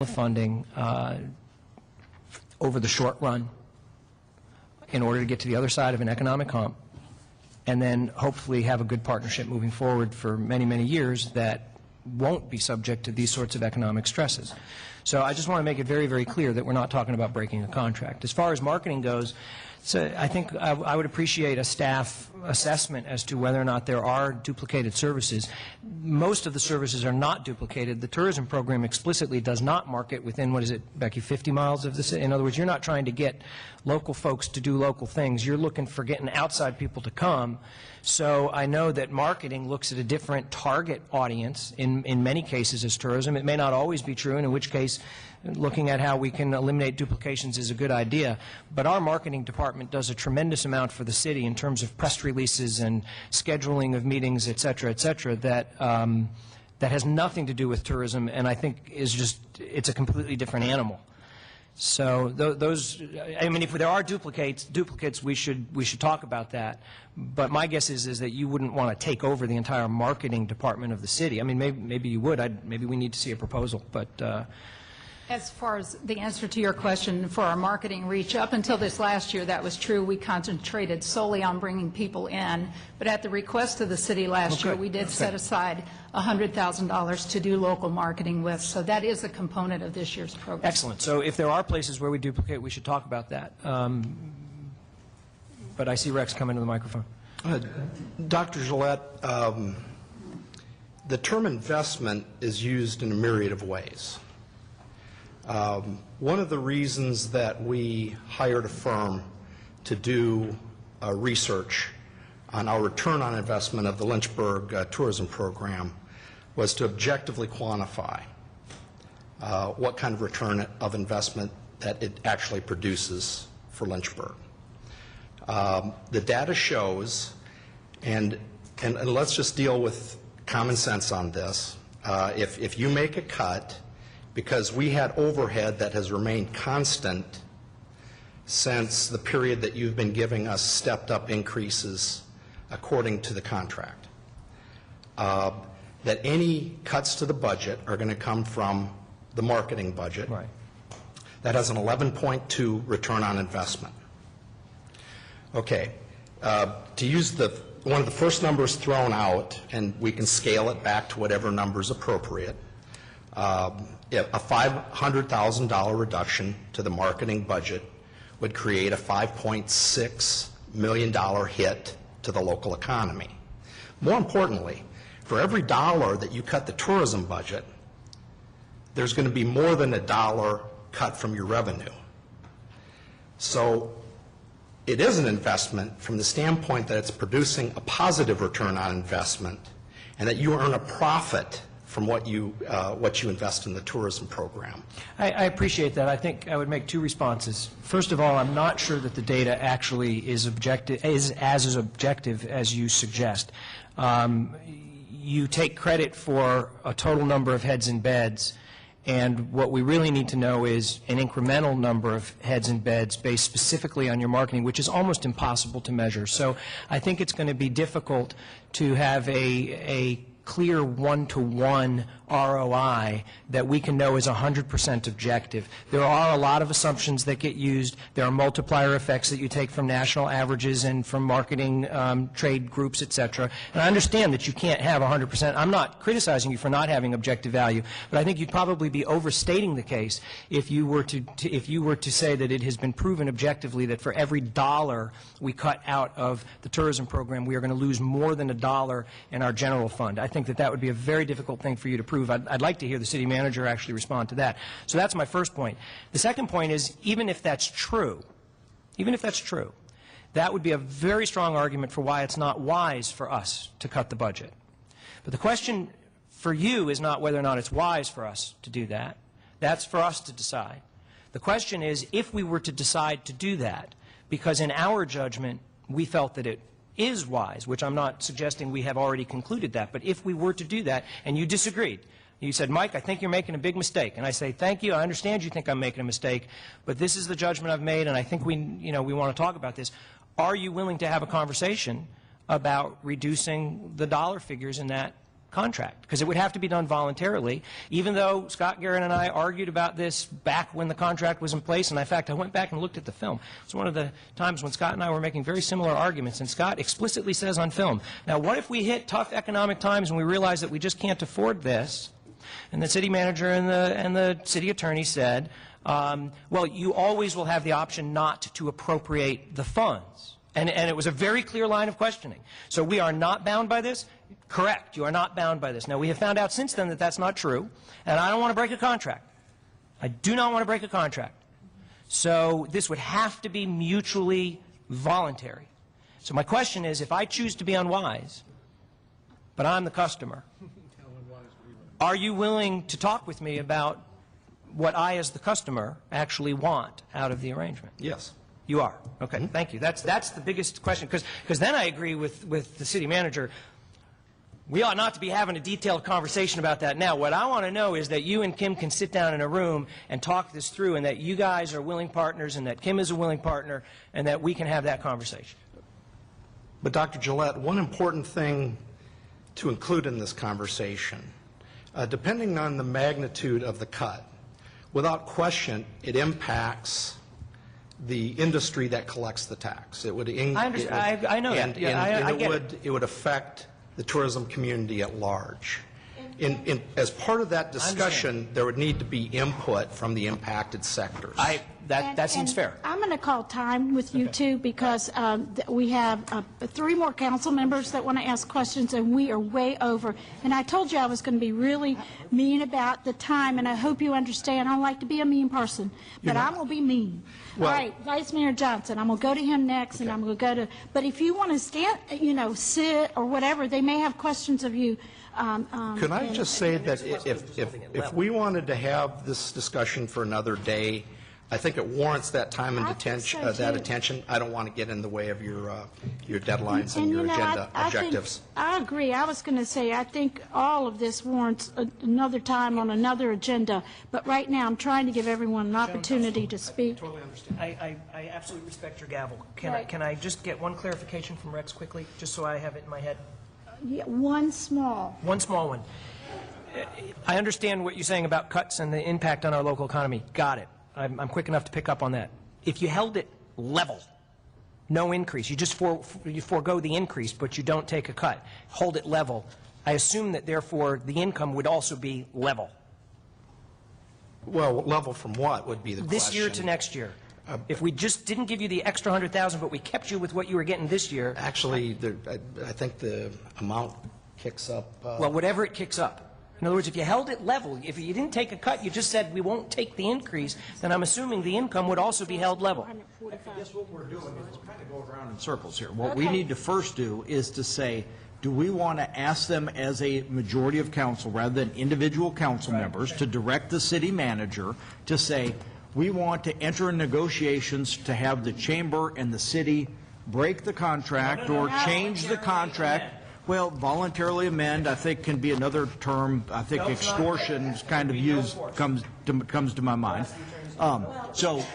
funding over the short run in order to get to the other side of an economic hump, and then hopefully have a good partnership moving forward for many, many years that won't be subject to these sorts of economic stresses. So I just want to make it very, very clear that we're not talking about breaking a contract. As far as marketing goes, so I think I would appreciate a staff assessment as to whether or not there are duplicated services. Most of the services are not duplicated. The tourism program explicitly does not market within, what is it, Becky, 50 miles of the city? In other words, you're not trying to get local folks to do local things. You're looking for getting outside people to come. So I know that marketing looks at a different target audience in many cases as tourism. It may not always be true, and in which case looking at how we can eliminate duplications is a good idea. But our marketing department does a tremendous amount for the city in terms of press releases and scheduling of meetings, et cetera, that that has nothing to do with tourism, and I think is just, it's a completely different animal. So those, I mean, if there are duplicates, we should talk about that. But my guess is that you wouldn't want to take over the entire marketing department of the city. I mean, maybe you would. Maybe we need to see a proposal, but. As far as the answer to your question for our marketing reach, up until this last year, that was true. We concentrated solely on bringing people in. But at the request of the city last year, we did set aside $100,000 to do local marketing with. So that is a component of this year's program. Excellent. So if there are places where we duplicate, we should talk about that. But I see Rex coming to the microphone. Dr. Gillette, the term investment is used in a myriad of ways. One of the reasons that we hired a firm to do research on our return on investment of the Lynchburg tourism program was to objectively quantify what kind of return of investment that it actually produces for Lynchburg. The data shows, and let's just deal with common sense on this, if you make a cut, because we had overhead that has remained constant since the period that you've been giving us stepped-up increases according to the contract. That any cuts to the budget are going to come from the marketing budget. Right. That has an 11.2 return on investment. Okay. To use one of the first numbers thrown out, and we can scale it back to whatever number is appropriate, a $500,000 reduction to the marketing budget would create a $5.6 million hit to the local economy. More importantly, for every dollar that you cut the tourism budget, there's going to be more than a dollar cut from your revenue. So it is an investment from the standpoint that it's producing a positive return on investment and that you earn a profit from what you invest in the tourism program. I appreciate that. I think I would make two responses. First of all, I'm not sure that the data actually is as objective as you suggest. You take credit for a total number of heads and beds, and what we really need to know is an incremental number of heads and beds based specifically on your marketing, which is almost impossible to measure. So I think it's going to be difficult to have a clear one-to-one ROI that we can know is 100% objective. There are a lot of assumptions that get used. There are multiplier effects that you take from national averages and from marketing trade groups, et cetera. And I understand that you can't have 100%. I'm not criticizing you for not having objective value, but I think you'd probably be overstating the case if you were to say that it has been proven objectively that for every dollar we cut out of the tourism program, we are going to lose more than a dollar in our general fund. I think that would be a very difficult thing for you to prove. I'd like to hear the city manager actually respond to that. So that's my first point. The second point is, even if that's true, that would be a very strong argument for why it's not wise for us to cut the budget. But the question for you is not whether or not it's wise for us to do that. That's for us to decide. The question is, if we were to decide to do that, because in our judgment we felt that it is wise, which I'm not suggesting we have already concluded that, but if we were to do that and you disagreed, you said, Mike, I think you're making a big mistake. And I say, thank you, I understand you think I'm making a mistake, but this is the judgment I've made and I think we want to talk about this. Are you willing to have a conversation about reducing the dollar figures in that contract, because it would have to be done voluntarily, even though Scott Garrett and I argued about this back when the contract was in place. And in fact, I went back and looked at the film. It's one of the times when Scott and I were making very similar arguments, and Scott explicitly says on film, now what if we hit tough economic times and we realize that we just can't afford this? And the city manager and the city attorney said, well, you always will have the option not to appropriate the funds. And it was a very clear line of questioning. So we are not bound by this? Correct, you are not bound by this. Now, we have found out since then that that's not true, and I don't want to break a contract. I do not want to break a contract. So this would have to be mutually voluntary. So my question is, if I choose to be unwise, but I'm the customer, are you willing to talk with me about what I, as the customer, actually want out of the arrangement? Yes. You are? Okay, thank you. That's the biggest question, because then I agree with the city manager. We ought not to be having a detailed conversation about that now. What I want to know is that you and Kim can sit down in a room and talk this through, and that you guys are willing partners, and that Kim is a willing partner, and that we can have that conversation. But Dr. Gillette, one important thing to include in this conversation, depending on the magnitude of the cut, without question, it impacts the industry that collects the tax. It would. I understand. I know that. Yeah, I get it. It would affect the tourism community at large. As part of that discussion, there would need to be input from the impacted sectors. That seems fair. I'm going to call time with you two, because we have 3 more council members that want to ask questions, and we are way over. And I told you I was going to be really mean about the time, and I hope you understand. I don't like to be a mean person, but I'm going to be mean. Well, all right, Vice Mayor Johnson, I'm going to go to him next, and I'm going to go to, but if you want to stand, sit or whatever, they may have questions of you. Could I just say that if we wanted to have this discussion for another day, I think it warrants that time and attention. I don't want to get in the way of your deadlines and your agenda objectives. I agree. I was going to say, I think all of this warrants another time on another agenda. But right now, I'm trying to give everyone an opportunity to speak. I totally understand. I absolutely respect your gavel. Can I just get one clarification from Rex quickly, just so I have it in my head? Yeah, one small one. I understand what you're saying about cuts and the impact on our local economy. Got it. I'm quick enough to pick up on that. If you held it level, no increase, you just forego the increase, but you don't take a cut, hold it level, I assume that therefore the income would also be level. Well, level from what would be the question? This year to next year. If we just didn't give you the extra 100,000, but we kept you with what you were getting this year. Actually, I think the amount kicks up. Well, whatever it kicks up. In other words, if you held it level, if you didn't take a cut, you just said we won't take the increase, then I'm assuming the income would also be held level. I guess what we're doing is we're kind of going around in circles here. What we need to first do is to say, do we want to ask them as a majority of council, rather than individual council members, to direct the city manager to say, we want to enter in negotiations to have the chamber and the city break the contract or change the contract. Well, voluntarily amend, I think, can be another term. I think extortion kind of used comes to my mind.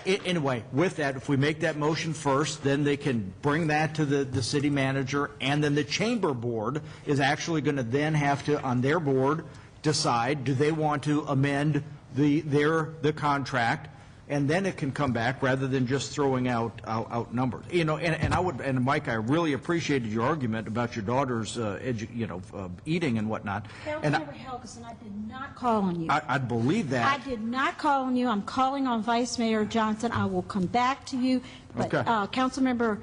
Anyway, with that, if we make that motion first, then they can bring that to the city manager, and then the chamber board is actually going to then have to, on their board, decide, do they want to amend the contract, and then it can come back rather than just throwing out numbers. You know, and Mike, I really appreciated your argument about your daughter's eating and whatnot. Councilmember Helgesen, I did not call on you. I believe that. I did not call on you. I'm calling on Vice Mayor Johnson. I will come back to you. But okay. Councilmember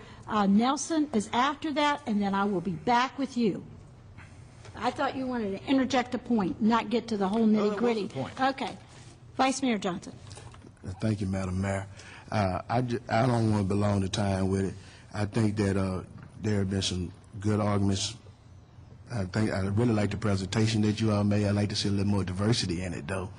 Nelson is after that, and then I will be back with you. I thought you wanted to interject a point, not get to the whole nitty-gritty. That was the point. Okay. Vice Mayor Johnson. Thank you, Madam Mayor. I don't want to belong to time with it. I think that there have been some good arguments. I really like the presentation that you all made. I'd like to see a little more diversity in it, though.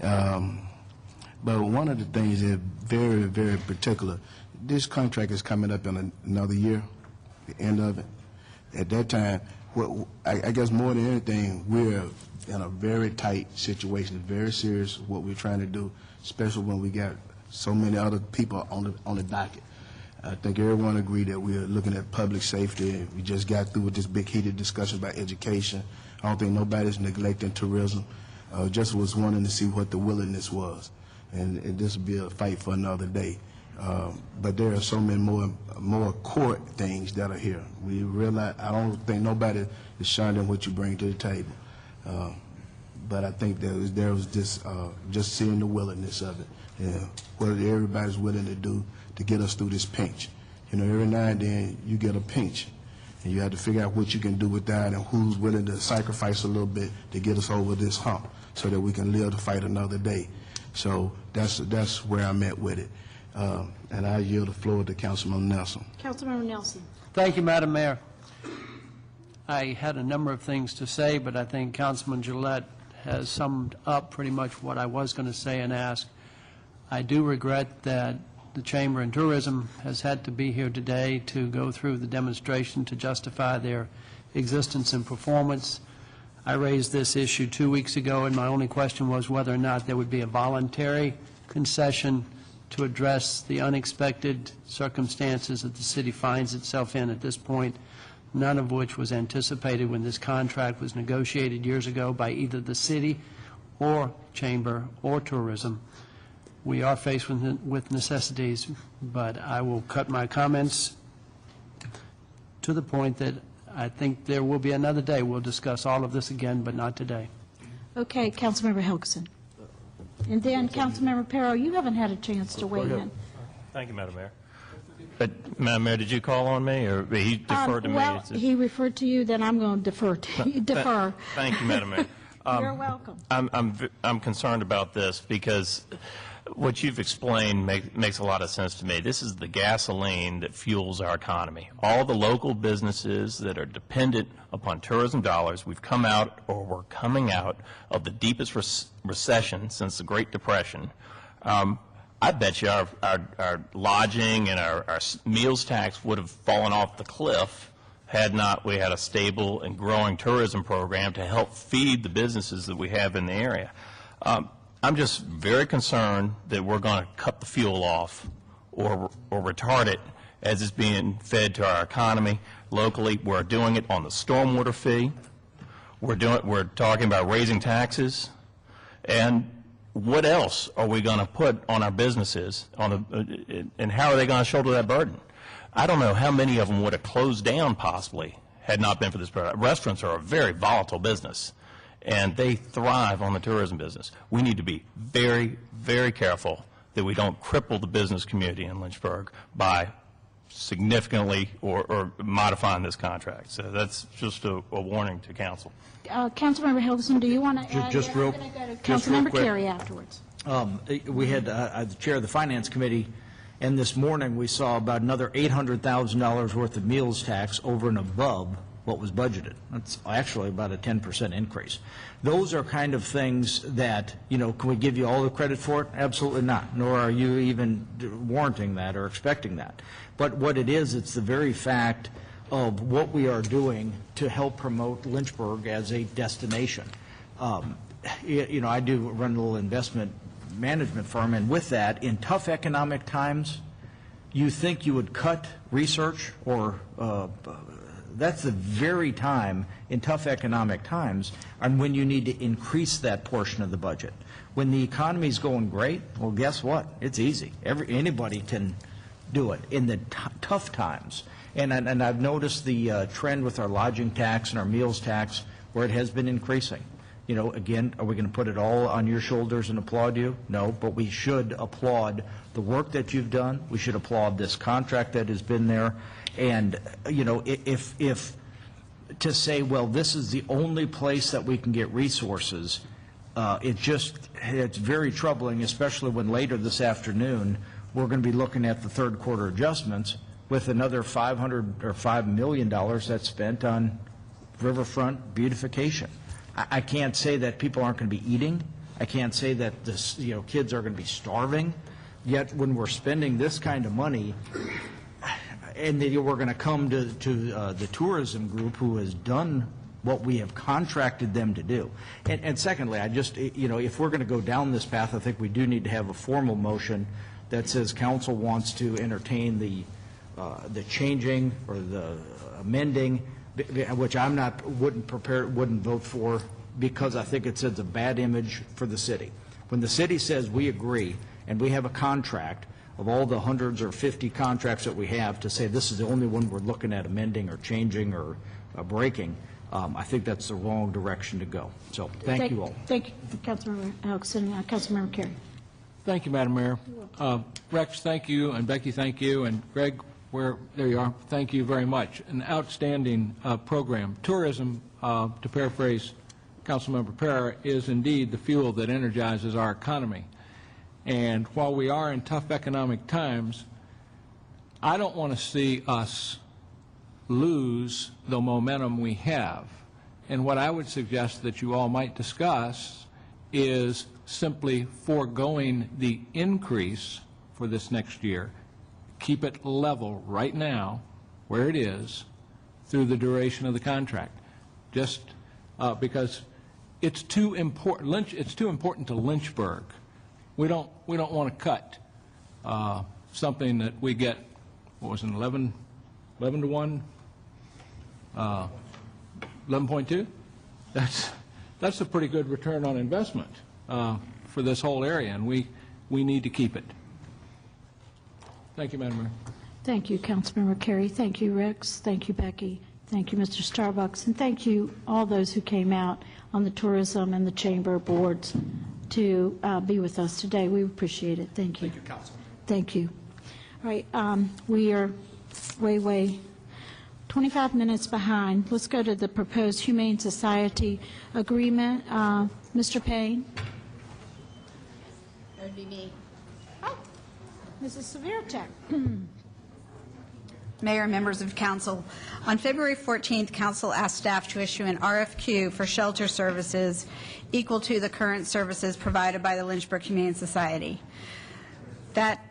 But one of the things is very, very particular. This contract is coming up in another year, the end of it. At that time, I guess more than anything, we're in a very tight situation, very serious what we're trying to do, especially when we got so many other people on the docket. I think everyone agreed that we are looking at public safety. We just got through with this big heated discussion about education. I don't think nobody's neglecting tourism. Just was wanting to see what the willingness was, and this will be a fight for another day. But there are so many more core things that are here. We realize, I don't think nobody is shunning what you bring to the table. But I think there was just seeing the willingness of it, what everybody's willing to do to get us through this pinch. You know, every now and then you get a pinch, and you have to figure out what you can do with that and who's willing to sacrifice a little bit to get us over this hump so that we can live to fight another day. So that's where I'm at with it. And I yield the floor to Councilman Nelson. Councilmember Nelson. Thank you, Madam Mayor. I had a number of things to say, but I think Councilman Gillette has summed up pretty much what I was going to say and ask. I do regret that the Chamber and Tourism has had to be here today to go through the demonstration to justify their existence and performance. I raised this issue 2 weeks ago, and my only question was whether or not there would be a voluntary concession to address the unexpected circumstances that the city finds itself in at this point, none of which was anticipated when this contract was negotiated years ago by either the city or Chamber or Tourism. We are faced with necessities, but I will cut my comments to the point that I think there will be another day. We'll discuss all of this again, but not today. Okay, Councilmember Helgesen. And then Councilmember Perrow, you haven't had a chance to weigh in. Thank you, Madam Mayor. But, Madam Mayor, did you call on me, or he deferred to me? Well, he referred to you, then I'm going to defer to you. Defer. Thank you, Madam Mayor. You're welcome. I'm concerned about this because what you've explained makes a lot of sense to me. This is the gasoline that fuels our economy. All the local businesses that are dependent upon tourism dollars, we've come out, or we're coming out, of the deepest recession since the Great Depression. I bet you our lodging and our meals tax would have fallen off the cliff had not we had a stable and growing tourism program to help feed the businesses that we have in the area. I'm just very concerned that we're going to cut the fuel off or retard it as it's being fed to our economy locally. We're doing it on the stormwater fee. We're talking about raising taxes. And what else are we going to put on our businesses and how are they going to shoulder that burden? I don't know how many of them would have closed down possibly had not been for this program. Restaurants are a very volatile business, and they thrive on the tourism business. We need to be very, very careful that we don't cripple the business community in Lynchburg by significantly or modifying this contract. So that's just a warning to council. Councilmember Helgesen, do you want to add? Just real- I'm going to go to just real Councilmember quick. Cary afterwards. We had the chair of the Finance Committee, and this morning we saw about another $800,000 worth of meals tax over and above what was budgeted. That's actually about a 10% increase. Those are kind of things that, you know, can we give you all the credit for it? Absolutely not, nor are you even warranting that or expecting that. But what it is, it's the very fact of what we are doing to help promote Lynchburg as a destination. You know, I do run a little investment management firm, and with that, in tough economic times, you think you would cut research or that's the very time in tough economic times and when you need to increase that portion of the budget. When the economy's going great, well, guess what? It's easy. Anybody can do it in the tough times. And I've noticed the trend with our lodging tax and our meals tax where it has been increasing. You know, again, are we going to put it all on your shoulders and applaud you? No, but we should applaud the work that you've done. We should applaud this contract that has been there. And, you know, if to say, well, this is the only place that we can get resources, it's very troubling, especially when later this afternoon we're going to be looking at the third quarter adjustments with another $5 million that's spent on riverfront beautification. I can't say that people aren't going to be eating. I can't say that kids are going to be starving. Yet when we're spending this kind of money, and then we're going to come to the tourism group who has done what we have contracted them to do. And secondly, I just, if we're going to go down this path, I think we do need to have a formal motion that says council wants to entertain the changing or the amending which I'm not, wouldn't vote for, because I think it sends a bad image for the city. When the city says we agree, and we have a contract of all the hundreds or 50 contracts that we have, to say this is the only one we're looking at amending or changing or breaking, I think that's the wrong direction to go. So, thank you all. Thank you, Councilmember Helgesen. Councilmember Cary. Thank you, Madam Mayor. Rex, thank you, and Becky, thank you, and Greg, there you are, thank you very much. An outstanding program. Tourism, to paraphrase Councilmember Perrow, is indeed the fuel that energizes our economy. And while we are in tough economic times, I don't want to see us lose the momentum we have. And what I would suggest that you all might discuss is simply foregoing the increase for this next year, keep it level right now where it is through the duration of the contract. Just because it's too important. It's too important to Lynchburg. We don't want to cut something that we get. What was it, 11 to 1, 11.2? That's a pretty good return on investment for this whole area, and we need to keep it. Thank you, Madam Mayor. Thank you, Councilmember Cary. Thank you, Rex. Thank you, Becky. Thank you, Mr. Starbucks. And thank you, all those who came out on the tourism and the chamber boards to be with us today. We appreciate it. Thank you. Thank you, Council. Thank you. All right, we are way 25 minutes behind. Let's go to the proposed Humane Society agreement. Mr. Payne. That would be me. Oh, Mrs. Severcek. Mayor, members of council, on February 14th, council asked staff to issue an RFQ for shelter services equal to the current services provided by the Lynchburg Humane Society. That